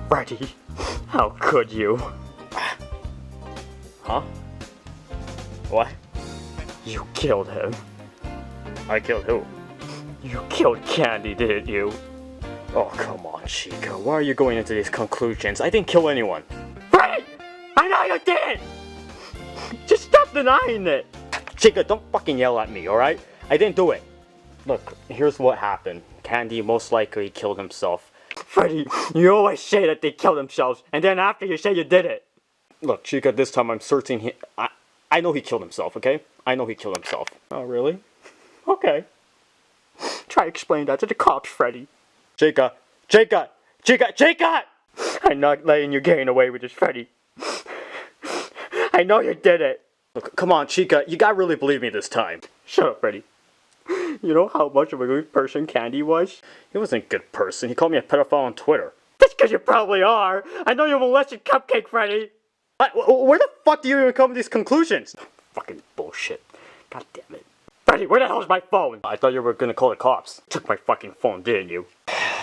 Freddy, how could you? Huh? What? You killed him. I killed who? You killed Candy, didn't you? Oh, come on, Chica. Why are you going into these conclusions? I didn't kill anyone. Freddy! I know you didn't! Just stop denying it! Chica, don't fucking yell at me, alright? I didn't do it. Look, here's what happened. Candy most likely killed himself. Freddy, you always say that they killed themselves, and then after you say you did it. Look, Chica, this time I'm certain I know he killed himself, okay? I know he killed himself. Oh, really? Okay. Try explaining that to the cops, Freddy. Chica! Chica! Chica! Chica! I'm not letting you get away with this, Freddy. I know you did it. Look, come on, Chica, you gotta really believe me this time. Shut up, Freddy. You know how much of a good person Candy was? He wasn't a good person. He called me a pedophile on Twitter. That's because you probably are. I know you molested Cupcake, Freddy. Where the fuck do you even come to these conclusions? Fucking bullshit. God damn it. Freddy, where the hell is my phone? I thought you were gonna call the cops. Took my fucking phone, didn't you?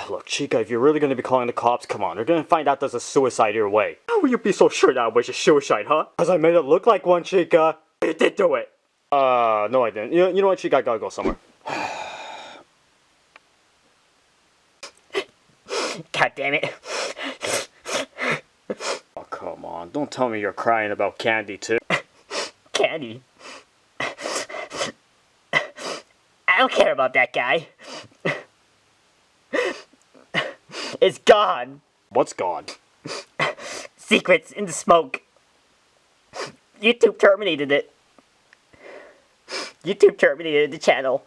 Look, Chica, if you're really gonna be calling the cops, come on. They're gonna find out there's a suicide either way. How will you be so sure that was a suicide, huh? Because I made it look like one, Chica. You did do it. No I didn't. You know what, Chica, I gotta go somewhere. God damn it. Oh, come on. Don't tell me you're crying about Candy, too. Candy? I don't care about that guy. It's gone. What's gone? Secrets in the smoke. YouTube terminated it. YouTube terminated the channel.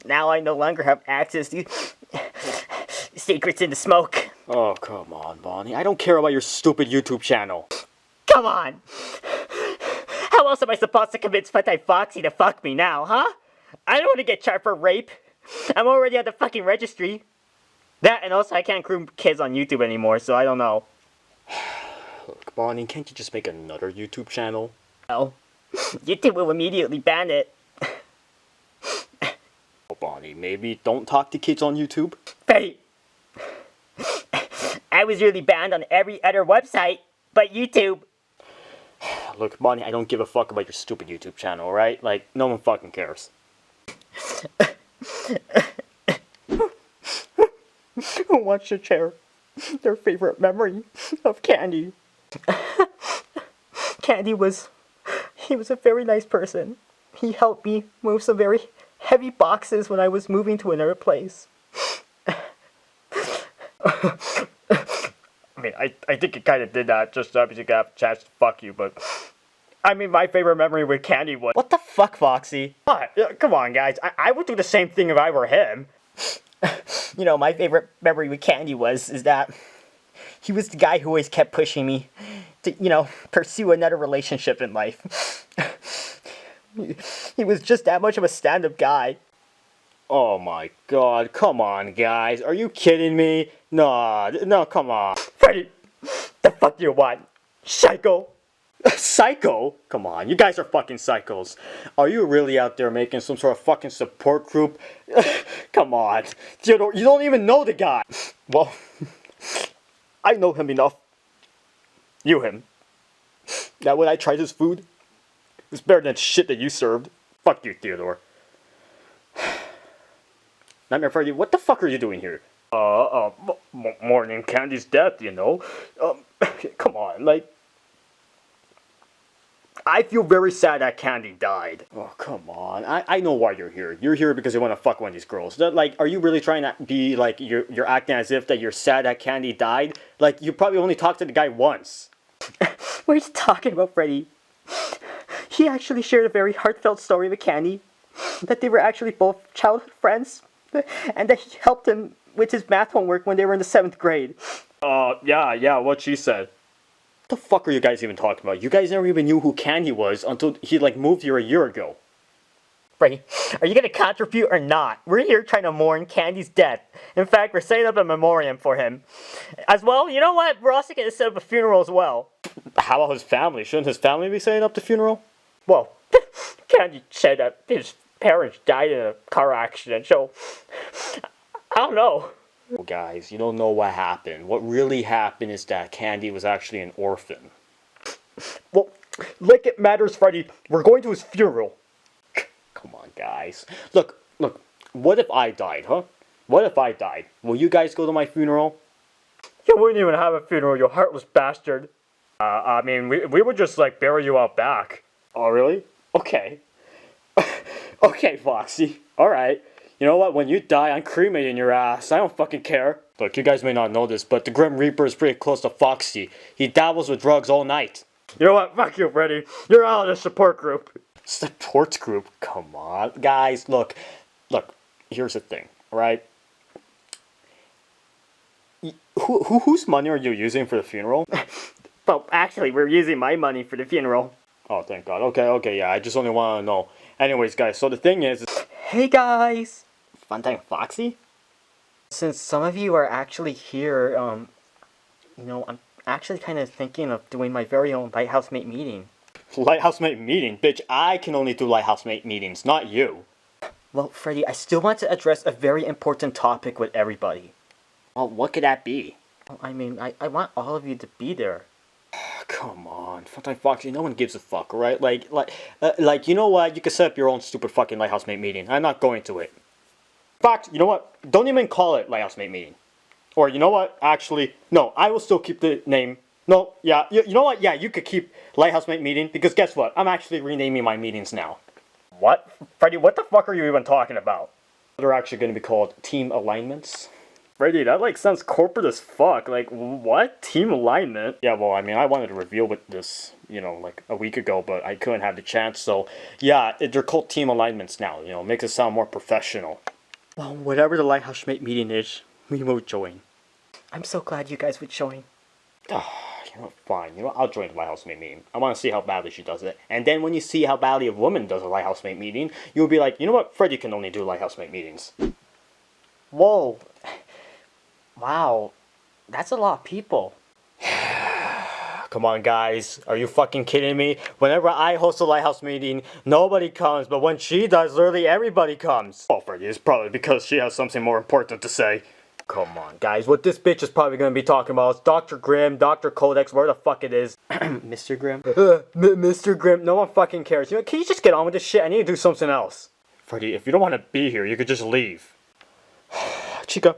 Now I no longer have access to secrets in the smoke. Oh, come on, Bonnie. I don't care about your stupid YouTube channel. Come on! How else am I supposed to convince Funtime Foxy to fuck me now, huh? I don't want to get charged for rape. I'm already at the fucking registry. That, and also I can't groom kids on YouTube anymore, so I don't know. Look, Bonnie, can't you just make another YouTube channel? No. YouTube will immediately ban it. Oh, Bonnie, maybe don't talk to kids on YouTube? Hey! I was really banned on every other website, but YouTube. Look, Bonnie, I don't give a fuck about your stupid YouTube channel, alright? Like, no one fucking cares. Who wants to share their favorite memory of Candy? Candy he was a very nice person. He helped me move some very heavy boxes when I was moving to another place. I mean, I think it kind of did that just so you got a chance to fuck you, but I mean, my favorite memory with Candy was... What the fuck, Foxy? What? Come on, guys. I would do the same thing if I were him. You know, my favorite memory with Candy is that he was the guy who always kept pushing me to, you know, pursue another relationship in life. He was just that much of a stand-up guy. Oh my god, come on, guys. Are you kidding me? No, come on. Freddy, the fuck do you want? Psycho? Psycho? Come on, you guys are fucking psychos. Are you really out there making some sort of fucking support group? Come on. You don't even know the guy. Well, I know him enough. Him. Now when I tried his food, it's better than shit that you served. Fuck you, Theodore. Nightmare Freddy, what the fuck are you doing here? Mourning Candy's death, you know. Come on, like... I feel very sad that Candy died. Oh, come on. I know why you're here. You're here because you want to fuck one of these girls. Like, are you really trying to be, like, you're acting as if that you're sad that Candy died? Like, you probably only talked to the guy once. What are you talking about, Freddy? He actually shared a very heartfelt story with Candy. That they were actually both childhood friends. And that he helped him with his math homework when they were in the 7th grade. Yeah, what she said. What the fuck are you guys even talking about? You guys never even knew who Candy was until he, like, moved here a year ago. Freddy, are you gonna contribute or not? We're here trying to mourn Candy's death. In fact, we're setting up a memoriam for him. As well, you know what? We're also gonna set up a funeral as well. How about his family? Shouldn't his family be setting up the funeral? Well, Candy said that his parents died in a car accident, so... I don't know. Well, guys, you don't know what happened. What really happened is that Candy was actually an orphan. Well, like it matters, Freddy. We're going to his funeral. Come on, guys. Look. What if I died, huh? What if I died? Will you guys go to my funeral? You wouldn't even have a funeral, you heartless bastard. I mean, we would just, like, bury you out back. Oh, really? Okay. Okay, Foxy. Alright. You know what? When you die, I'm cremating your ass. I don't fucking care. Look, you guys may not know this, but the Grim Reaper is pretty close to Foxy. He dabbles with drugs all night. You know what? Fuck you, Freddy. You're out of the support group. Support group? Come on. Guys, look. Here's the thing, alright? Whose money are you using for the funeral? Well, actually, we're using my money for the funeral. Oh, thank God. Okay, yeah, I just only want to know. Anyways, guys, so the thing is... Hey, guys! Funtime Foxy? Since some of you are actually here, you know, I'm actually kind of thinking of doing my very own Lighthouse Mate meeting. Lighthouse Mate meeting? Bitch, I can only do Lighthouse Mate meetings, not you. Well, Freddy, I still want to address a very important topic with everybody. Well, what could that be? I mean, I want all of you to be there. Come on, Funtime Foxy, no one gives a fuck, right? Like, you know what? You can set up your own stupid fucking Lighthouse Mate meeting. I'm not going to it. Fox, you know what? Don't even call it Lighthouse Mate meeting. Or, you know what? Actually, no, I will still keep the name. No, yeah, you know what? Yeah, you could keep Lighthouse Mate meeting, because guess what? I'm actually renaming my meetings now. What? Freddy, what the fuck are you even talking about? They're actually going to be called Team Alignments. Freddy, that like sounds corporate as fuck. Like, what? Team alignment? Yeah, well, I mean, I wanted to reveal with this, you know, like a week ago, but I couldn't have the chance, so yeah, they're called Team Alignments now, you know, makes it sound more professional. Well, whatever the Lighthouse Mate meeting is, we will join. I'm so glad you guys would join. You know, fine, you know, I'll join the Lighthouse Mate meeting. I want to see how badly she does it. And then when you see how badly a woman does a Lighthouse Mate meeting, you'll be like, you know what, Freddy can only do Lighthouse Mate meetings. Whoa. Wow, that's a lot of people. Come on, guys. Are you fucking kidding me? Whenever I host a Lighthouse meeting, nobody comes. But when she does, literally everybody comes. Well, Freddy, it's probably because she has something more important to say. Come on, guys. What this bitch is probably going to be talking about is Dr. Grimm, Dr. Codex, where the fuck it is. Mr. Grimm? Mr. Grimm, no one fucking cares. You know, can you just get on with this shit? I need to do something else. Freddy, if you don't want to be here, you could just leave. Chica.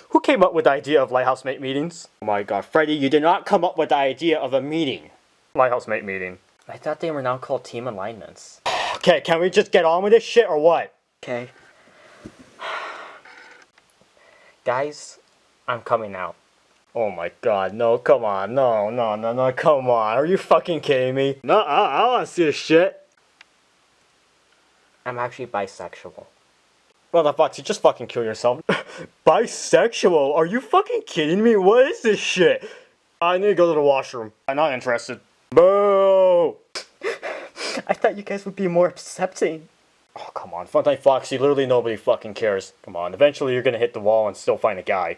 Who came up with the idea of Lighthouse Mate meetings? Oh my god, Freddy, you did not come up with the idea of a meeting. Lighthouse Mate meeting. I thought they were now called Team Alignments. Okay, can we just get on with this shit or what? Okay. Guys, I'm coming out. Oh my god, no, come on, no, come on. Are you fucking kidding me? No, I don't want to see this shit. I'm actually bisexual. Well, the Foxy, just fucking kill yourself. Bisexual? Are you fucking kidding me? What is this shit? I need to go to the washroom. I'm not interested. Boo! I thought you guys would be more accepting. Oh, come on. Funtime Foxy, literally nobody fucking cares. Come on, eventually you're gonna hit the wall and still find a guy.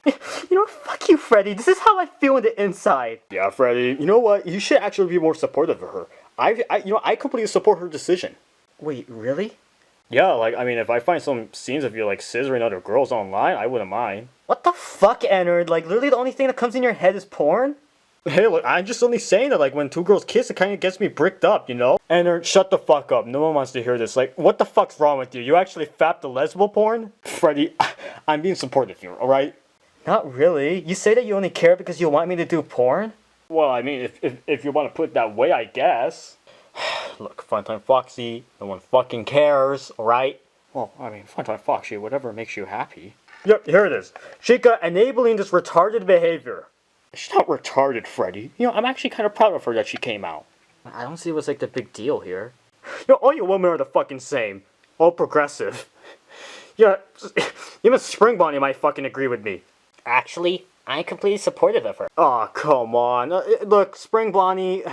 You know, fuck you, Freddy. This is how I feel on the inside. Yeah, Freddy, you know what? You should actually be more supportive of her. I completely support her decision. Wait, really? Yeah, like, I mean, if I find some scenes of you, like, scissoring other girls online, I wouldn't mind. What the fuck, Ennard? Like, literally the only thing that comes in your head is porn? Hey, look, I'm just only saying that, like, when two girls kiss, it kind of gets me bricked up, you know? Ennard, shut the fuck up. No one wants to hear this. Like, what the fuck's wrong with you? You actually fapped the lesbo porn? Freddy, I'm being supportive here, alright? Not really. You say that you only care because you want me to do porn? Well, I mean, if you want to put it that way, I guess. Look, Funtime Foxy, no one fucking cares, alright? Well, I mean, Funtime Foxy, whatever makes you happy. Yep, here it is. Chica enabling this retarded behavior. She's not retarded, Freddy. You know, I'm actually kind of proud of her that she came out. I don't see what's like the big deal here. You know, all you women are the fucking same. All progressive. Yeah, even Spring Bonnie might fucking agree with me. Actually, I'm completely supportive of her. Oh, come on. Look, Spring Bonnie,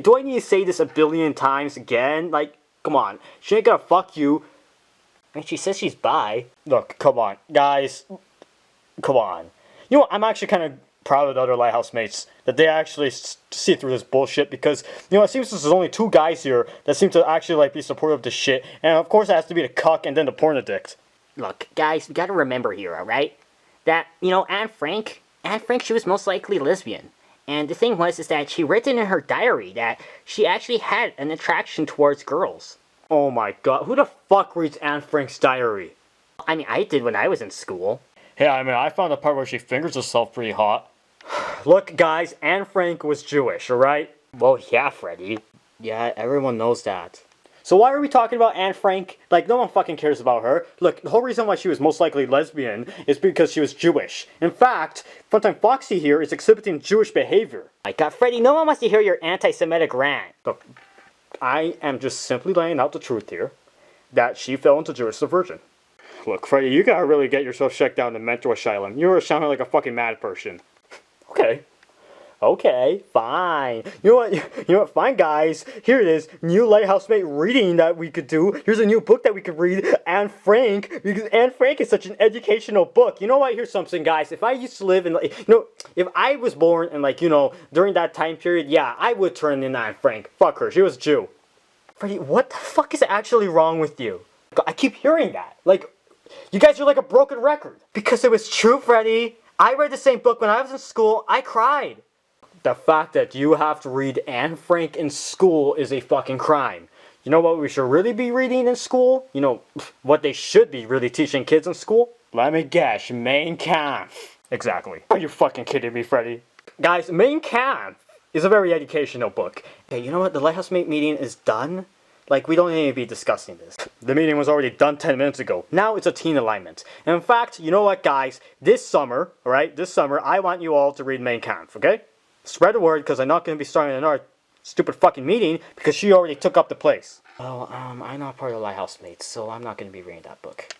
do I need to say this a billion times again? Like, come on. She ain't gonna fuck you. And she says she's bi. Look, come on. Guys, come on. You know, I'm actually kind of proud of the other Lighthouse mates that they actually see through this bullshit because, you know, it seems there's only two guys here that seem to actually, like, be supportive of this shit. And, of course, it has to be the cuck and then the porn addict. Look, guys, we gotta remember here, alright? that, Anne Frank, she was most likely lesbian. And the thing was is that she written in her diary that she actually had an attraction towards girls. Oh my god, who the fuck reads Anne Frank's diary? I mean, I did when I was in school. Hey, I mean, I found the part where she fingers herself pretty hot. Look, guys, Anne Frank was Jewish, alright? Well, yeah, Freddy. Yeah, everyone knows that. So why are we talking about Anne Frank? Like, no one fucking cares about her. Look, the whole reason why she was most likely lesbian is because she was Jewish. In fact, Funtime Foxy here is exhibiting Jewish behavior. My god, Freddy, no one wants to hear your anti-Semitic rant. Look, I am just simply laying out the truth here, that she fell into Jewish subversion. Look, Freddy, you gotta really get yourself checked out in the mental asylum. You're sounding like a fucking mad person. Okay. Okay, fine. You know what, fine guys. Here it is, new Lighthouse Mate reading that we could do. Here's a new book that we could read, Anne Frank, because Anne Frank is such an educational book. You know what, here's something guys, if I used to live in, if I was born in, during that time period, yeah, I would turn in Anne Frank. Fuck her, she was a Jew. Freddy, what the fuck is actually wrong with you? I keep hearing that. Like, you guys are like a broken record. Because it was true, Freddy. I read the same book when I was in school. I cried. The fact that you have to read Anne Frank in school is a fucking crime. You know what we should really be reading in school? You know, what they should be really teaching kids in school? Let me guess, Mein Kampf. Exactly. Are you fucking kidding me, Freddy? Guys, Mein Kampf is a very educational book. Hey, you know what? The Lighthouse Mate meeting is done. Like, we don't need to be discussing this. The meeting was already done 10 minutes ago. Now it's a teen alignment. And in fact, you know what, guys? This summer, alright, I want you all to read Mein Kampf, okay? Spread the word, because I'm not going to be starting another stupid fucking meeting, because she already took up the place. Well, I'm not part of the Lighthouse Mates, so I'm not going to be reading that book.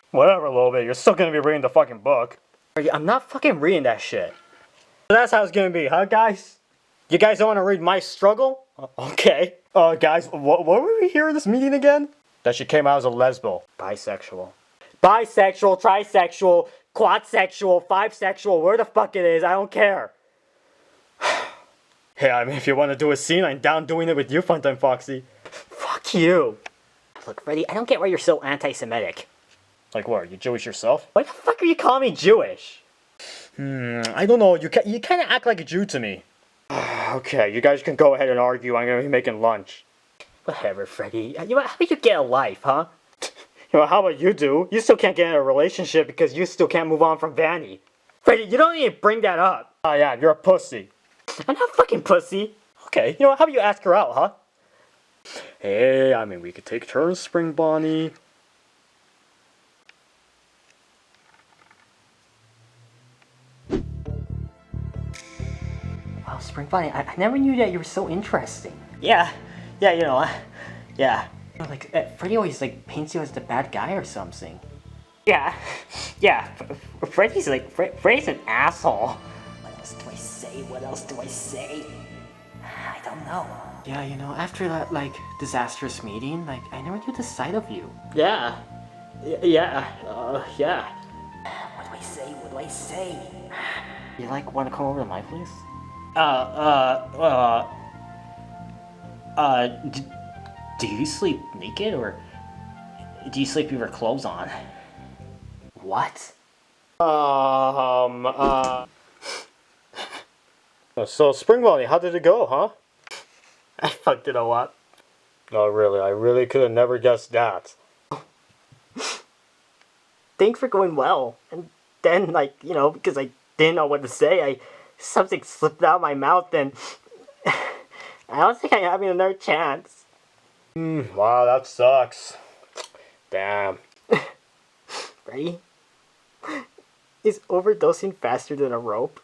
Whatever, little bit. You're still going to be reading the fucking book. I'm not fucking reading that shit. So that's how it's going to be, huh, guys? You guys don't want to read my struggle? Okay. Guys, what were we here in this meeting again? That she came out as a lesbo. Bisexual. Bisexual, trisexual, quadsexual, fivesexual, where the fuck it is, I don't care. Hey, I mean, if you want to do a scene, I'm down doing it with you, Funtime Foxy. Fuck you. Look, Freddy, I don't get why you're so anti-Semitic. Like what, are you Jewish yourself? Why the fuck are you calling me Jewish? I don't know, you kind of act like a Jew to me. Okay, you guys can go ahead and argue, I'm gonna be making lunch. Whatever, Freddy. How about you get a life, huh? How about you do? You still can't get in a relationship because you still can't move on from Vanny. Freddy, you don't need to bring that up. Oh yeah, you're a pussy. I'm not fucking pussy. Okay, how about you ask her out, huh? Hey, I mean, we could take turns, Spring Bonnie. Wow, Spring Bonnie, I never knew that you were so interesting. Yeah, yeah. Like, Freddy always, paints you as the bad guy or something. Yeah. Freddy's an asshole. What else do I say? I don't know. Yeah, after that, disastrous meeting, I never knew the side of you. Yeah. What do I say? You, want to come over to my place? Do you sleep naked, or do you sleep with your clothes on? What? So, Spring Bonnie, how did it go, huh? I fucked it a lot. Oh, really? I really could have never guessed that. Things were going well. And then, because I didn't know what to say, something slipped out of my mouth, and I don't think I'm having another chance. Wow, that sucks. Damn. Ready? Is overdosing faster than a rope?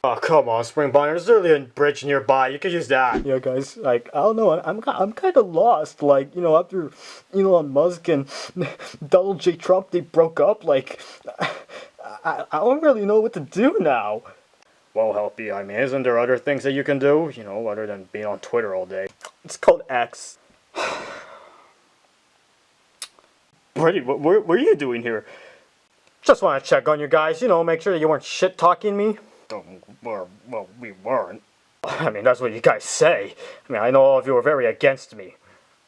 Oh, come on, Spring Bonnie. There's literally a bridge nearby. You could use that. Yeah, guys, I don't know. I'm kind of lost. After Elon Musk and Donald J. Trump, they broke up. I don't really know what to do now. Well, Helpy, I mean, isn't there other things that you can do? Other than being on Twitter all day. It's called X. Brady, what are you doing here? Just want to check on you guys, make sure that you weren't shit-talking me. Well, we weren't. I mean, that's what you guys say. I mean, I know all of you are very against me.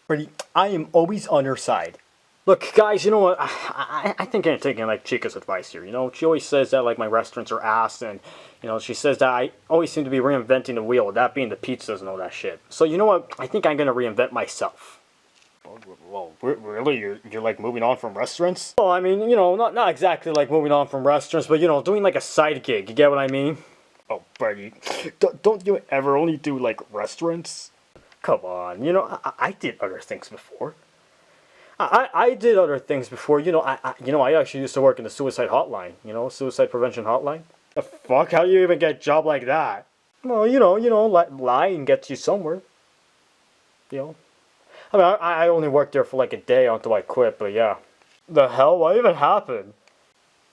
Brady, I am always on your side. Look, guys, you know what? I think I'm taking like Chica's advice here. You know, she always says that like my restaurants are ass, and you know, she says that I always seem to be reinventing the wheel. That being the pizzas and all that shit. So you know what? I think I'm gonna reinvent myself. Well, really? You're like moving on from restaurants? Well, I mean, you know, not exactly like moving on from restaurants, but you know, doing like a side gig. You get what I mean? Oh, Freddie, don't you ever only do like restaurants? Come on, you know, I did other things before. I did other things before. You know, I actually used to work in the suicide hotline. You know, suicide prevention hotline. The fuck? How do you even get a job like that? Well, you know, lying gets you somewhere. You know. I mean, I only worked there for like a day until I quit. But yeah. The hell? What even happened?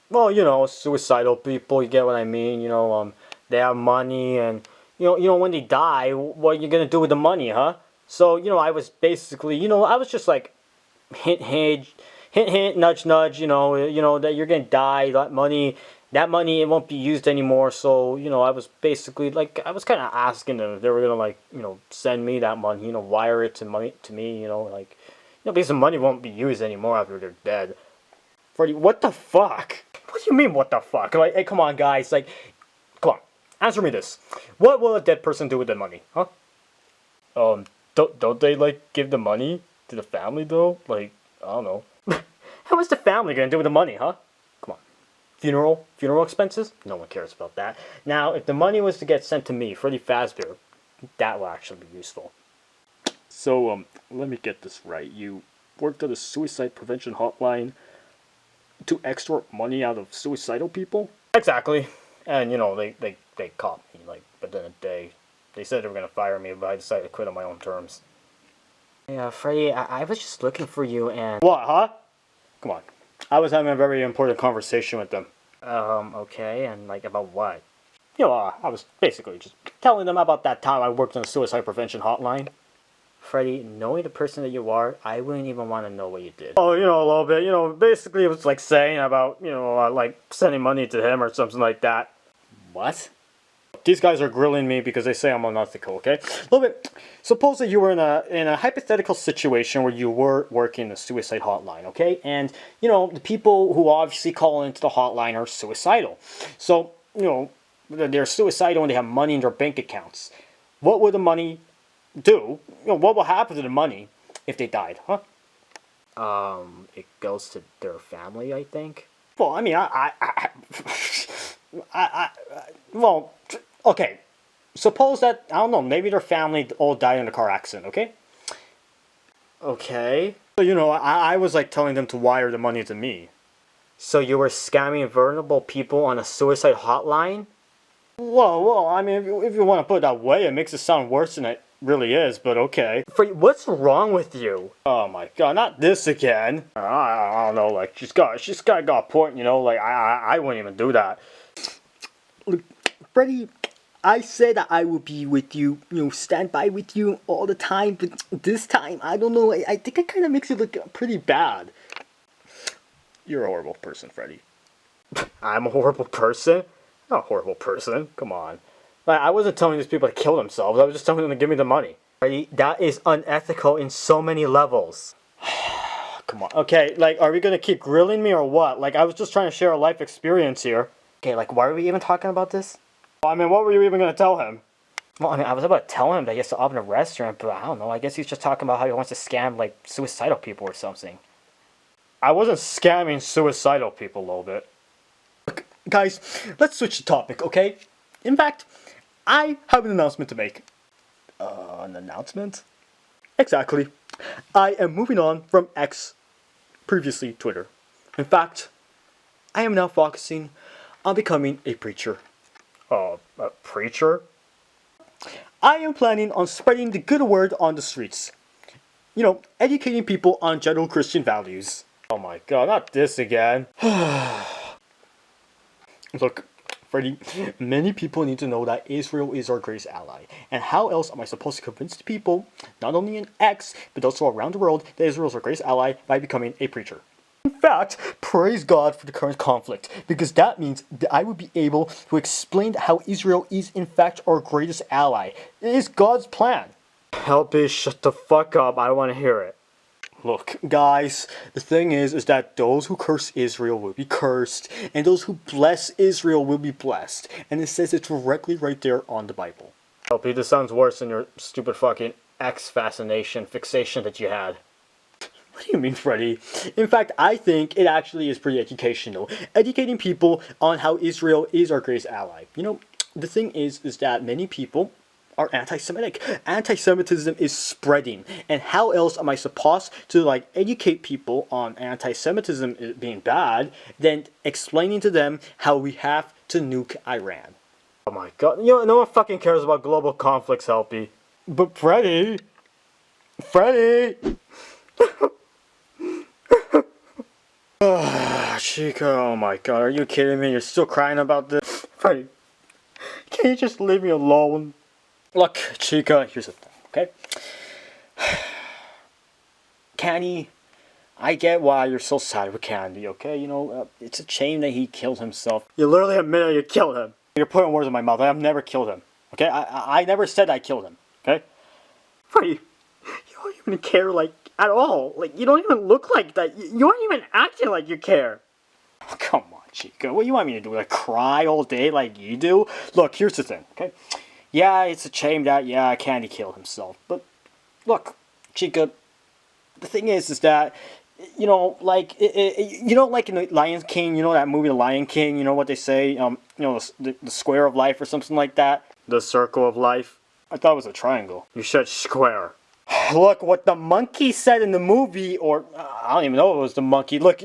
Well, you know, suicidal people. You get what I mean? You know, they have money, and you know, when they die, what are you gonna do with the money, huh? So, you know, I was basically, you know, I was just like. Hint, nudge, nudge. You know that you're gonna die. That money, it won't be used anymore. So you know, I was basically like, I was kind of asking them if they were gonna like, you know, send me that money. You know, wire it to me. You know, like, you know, because the money won't be used anymore after they're dead. Freddie, what the fuck? What do you mean, what the fuck? Like, hey, come on, guys. Like, come on, answer me this. What will a dead person do with the money, huh? Don't they like give the money to the family though? Like, I don't know. How is the family gonna do with the money, huh? Come on. Funeral expenses? No one cares about that. Now, if the money was to get sent to me, Freddy Fazbear, that will actually be useful. So, let me get this right. You worked at a suicide prevention hotline to extort money out of suicidal people? Exactly. And, you know, they caught me, like, within a day. They said they were gonna fire me, but I decided to quit on my own terms. Yeah, Freddy, I was just looking for you and... What, huh? Come on. I was having a very important conversation with them. Okay, and like about what? You know, I was basically just telling them about that time I worked on the suicide prevention hotline. Freddy, knowing the person that you are, I wouldn't even want to know what you did. Oh, you know, a little bit. You know, basically it was like saying about, you know, like sending money to him or something like that. What? These guys are grilling me because they say I'm unethical, okay? A little bit. Suppose that you were in a hypothetical situation where you were working the suicide hotline, okay? And, you know, the people who obviously call into the hotline are suicidal. So, you know, they're suicidal and they have money in their bank accounts. What would the money do? You know, what will happen to the money if they died, huh? It goes to their family, I think. Well, I mean, well, okay. Suppose that, I don't know, maybe their family all died in a car accident, okay? Okay. So, you know, I was like telling them to wire the money to me. So you were scamming vulnerable people on a suicide hotline? Well, I mean, if you want to put it that way, it makes it sound worse than it really is, but okay. What's wrong with you? Oh my god, not this again. I don't know, like, she's got a point, you know, like, I wouldn't even do that. Look, Freddy, I said that I would be with you, you know, stand by with you all the time, but this time, I don't know, I think it kind of makes it look pretty bad. You're a horrible person, Freddy. I'm a horrible person? I'm not a horrible person, come on. Like, I wasn't telling these people to kill themselves, I was just telling them to give me the money. Freddy, that is unethical in so many levels. Come on, okay, like, are we gonna keep grilling me or what? Like, I was just trying to share a life experience here. Okay, like, why are we even talking about this? I mean, what were you even gonna tell him? Well, I mean, I was about to tell him that he has to open a restaurant, but I don't know. I guess he's just talking about how he wants to scam, like, suicidal people or something. I wasn't scamming suicidal people a little bit. Look, guys, let's switch the topic, okay? In fact, I have an announcement to make. An announcement? Exactly. I am moving on from X, previously Twitter. In fact, I am now focusing on becoming a preacher. A preacher? I am planning on spreading the good word on the streets. You know, educating people on general Christian values. Oh my god, not this again. Look, Freddy, many people need to know that Israel is our greatest ally. And how else am I supposed to convince the people, not only in X, but also around the world, that Israel is our greatest ally by becoming a preacher? In fact, praise God for the current conflict, because that means that I will be able to explain how Israel is in fact our greatest ally. It is God's plan. Help me shut the fuck up. I don't want to hear it. Look, guys, the thing is that those who curse Israel will be cursed, and those who bless Israel will be blessed. And it says it directly right there on the Bible. LP, this sounds worse than your stupid fucking X fixation that you had. What do you mean, Freddy? In fact, I think it actually is pretty educational. Educating people on how Israel is our greatest ally. You know, the thing is that many people are anti-Semitic. Anti-Semitism is spreading. And how else am I supposed to, like, educate people on anti-Semitism being bad than explaining to them how we have to nuke Iran? Oh my god. You know, no one fucking cares about global conflicts, Helpy. But Freddy! Chica, oh my god, are you kidding me? You're still crying about this? Freddy, can you just leave me alone? Look, Chica, here's the thing, okay? Candy, I get why you're so sad with Candy, okay? You know, it's a shame that he killed himself. You literally admitted you killed him. You're putting words in my mouth. I've never killed him, okay? I never said I killed him, okay? Freddy, you don't even care, like, at all. Like, you don't even look like that. You aren't even acting like you care. Oh, come on, Chica. What do you want me to do? Like, cry all day like you do? Look, here's the thing, okay? Yeah, it's a shame that, Candy killed himself. But, look, Chica, the thing is that, you know, like, you know, like in the Lion King, you know that movie, The Lion King, you know what they say, you know, the square of life or something like that? The circle of life? I thought it was a triangle. You said square. Look, what the monkey said in the movie, or, I don't even know if it was the monkey. Look,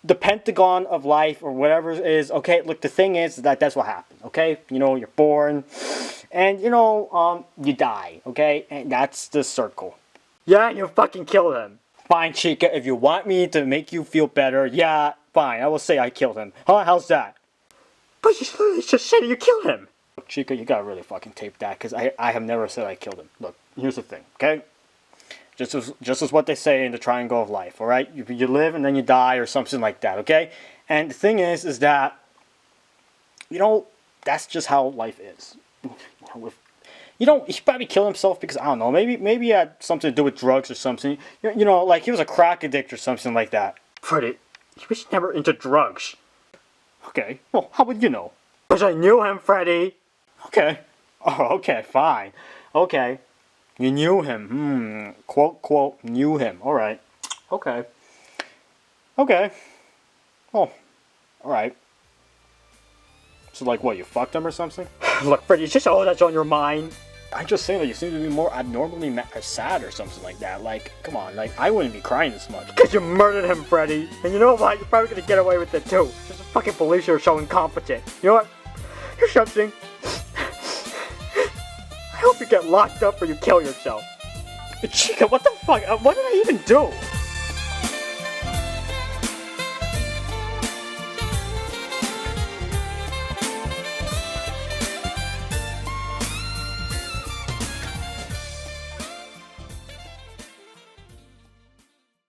the pentagon of life, or whatever it is, okay, look, the thing is that that's what happened, okay? You know, you're born, and, you know, you die, okay? And that's the circle. Yeah, you fucking killed him. Fine, Chica, if you want me to make you feel better, yeah, fine, I will say I killed him. Huh, how's that? But you literally just said you killed him. Look, Chica, you gotta really fucking tape that, because I have never said I killed him. Look, here's the thing, okay? Just as what they say in the triangle of life, alright? You live and then you die or something like that, okay? And the thing is that, you know, that's just how life is. You know, he probably killed himself because, I don't know, maybe he had something to do with drugs or something. You know, like he was a crack addict or something like that. Freddy, he was never into drugs. Okay, well, how would you know? Because I knew him, Freddy. Okay. Oh, okay, fine. Okay. You knew him. Quote, knew him. Alright. Okay. Okay. Oh. Alright. So, like, what, you fucked him or something? Look, Freddy, it's just all that's on your mind. I'm just saying that you seem to be more abnormally sad or something like that. Like, come on, like, I wouldn't be crying this much. Because you murdered him, Freddy. And you know what? You're probably going to get away with it, too. Just the fucking police are so incompetent. You know what? Here's something. I hope you get locked up or you kill yourself. Chica, what the fuck? What did I even do?